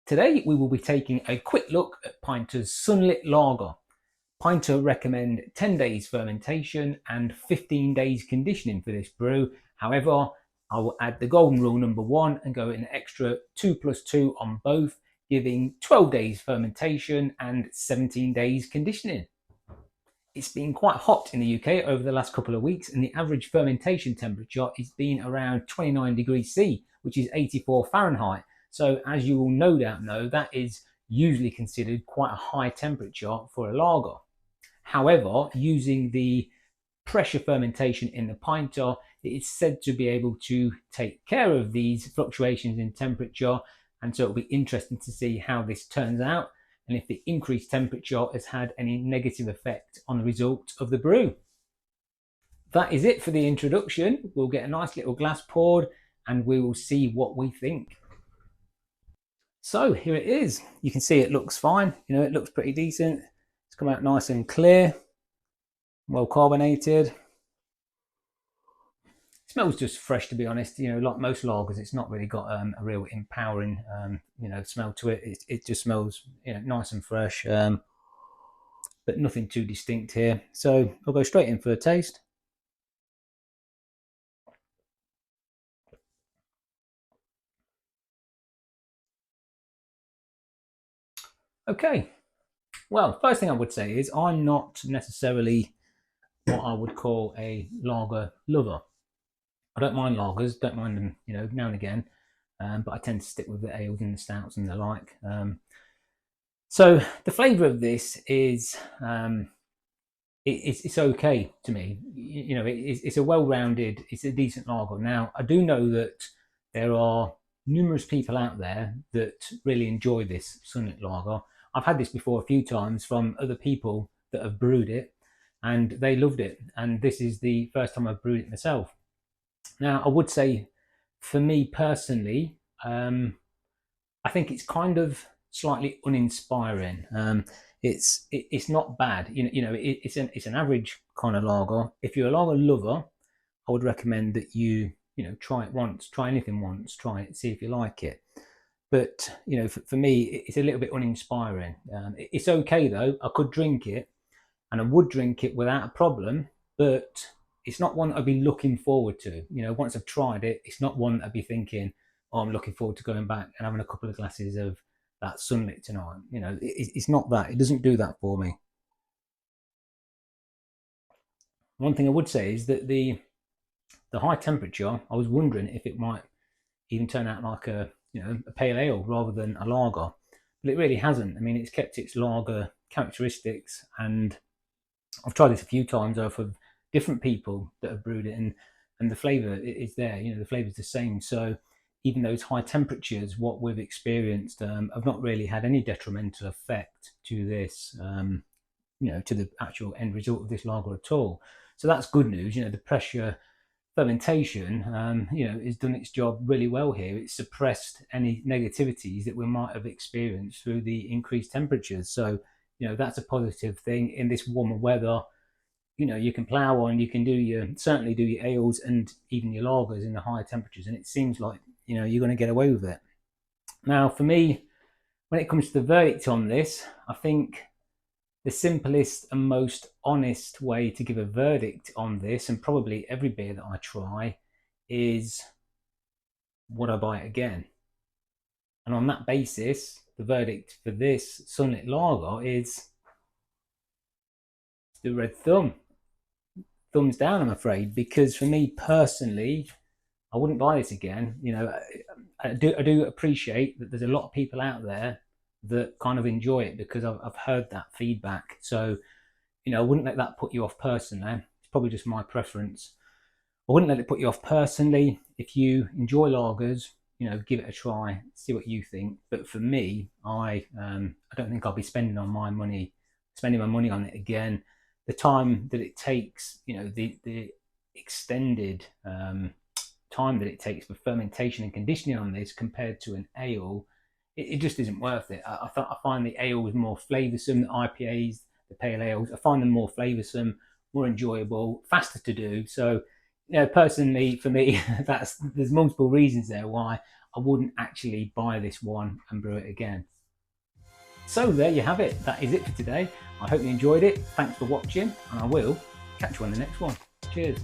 Today we will be taking a quick look at Pinter's Sunlit Lager. Pinter recommend 10 days fermentation and 15 days conditioning for this brew. However, I will add the golden rule number 1 and go an extra 2+2 on both, giving 12 days fermentation and 17 days conditioning. It's been quite hot in the UK over the last couple of weeks, and the average fermentation temperature has been around 29 degrees C, which is 84 Fahrenheit. So as you will no doubt know, that is usually considered quite a high temperature for a lager. However, using the pressure fermentation in the Pinter, it is said to be able to take care of these fluctuations in temperature, and so it'll be interesting to see how this turns out and if the increased temperature has had any negative effect on the result of the brew. That is it for the introduction. We'll get a nice little glass poured and we will see what we think. So here it is. You can see it looks fine. It looks pretty decent. It's come out nice and clear, well carbonated. It smells just fresh, to be honest. Like most lagers, it's not really got a real empowering, smell to it. It just smells, nice and fresh, but nothing too distinct here. So I'll go straight in for a taste. Okay. Well, first thing I would say is I'm not necessarily what I would call a lager lover. I don't mind lagers, don't mind them, now and again, but I tend to stick with the ales and the stouts and the like. So the flavour of this is it's okay to me. It's a well-rounded, it's a decent lager. Now I do know that there are numerous people out there that really enjoy this Sunlit Lager. I've had this before a few times from other people that have brewed it, and they loved it. And this is the first time I've brewed it myself. Now, I would say, for me personally, I think it's kind of slightly uninspiring. It's not bad. It's an average kind of lager. If you're a lager lover, I would recommend that you try it once, try anything once, try it, see if you like it. But for me, it's a little bit uninspiring. It's okay though. I could drink it, and I would drink it without a problem. But it's not one I'd be looking forward to. Once I've tried it, it's not one I'd be thinking, "Oh, I'm looking forward to going back and having a couple of glasses of that Sunlit tonight." It's not that. It doesn't do that for me. One thing I would say is that the high temperature, I was wondering if it might even turn out like a pale ale rather than a lager, but it really hasn't. I mean, it's kept its lager characteristics, and I've tried this a few times off of different people that have brewed it, and the flavour is there. The flavour is the same. So even those high temperatures, what we've experienced, have not really had any detrimental effect to this, to the actual end result of this lager at all. So that's good news. The pressure fermentation, has done its job really well here. It's suppressed any negativities that we might have experienced through the increased temperatures. So, that's a positive thing in this warmer weather. You can plow on, you can certainly do your ales and even your lagers in the higher temperatures, and it seems like you're going to get away with it. Now, for me, when it comes to the verdict on this, I think the simplest and most honest way to give a verdict on this, and probably every beer that I try, is would I buy it again? And on that basis, the verdict for this Sunlit Lager is the red thumb. Thumbs down, I'm afraid, because for me personally, I wouldn't buy this again. I do appreciate that there's a lot of people out there that kind of enjoy it, because I've heard that feedback. So, I wouldn't let that put you off personally. It's probably just my preference. I wouldn't let it put you off personally. If you enjoy lagers, give it a try, see what you think. But for me, I don't think I'll be spending my money on it again. The time that it takes, the extended time that it takes for fermentation and conditioning on this compared to an ale, it just isn't worth it. I find the ales more flavoursome, the IPAs, the pale ales, I find them more flavoursome, more enjoyable, faster to do. So, personally, for me, there's multiple reasons there why I wouldn't actually buy this one and brew it again. So there you have it. That is it for today. I hope you enjoyed it. Thanks for watching, and I will catch you on the next one. Cheers.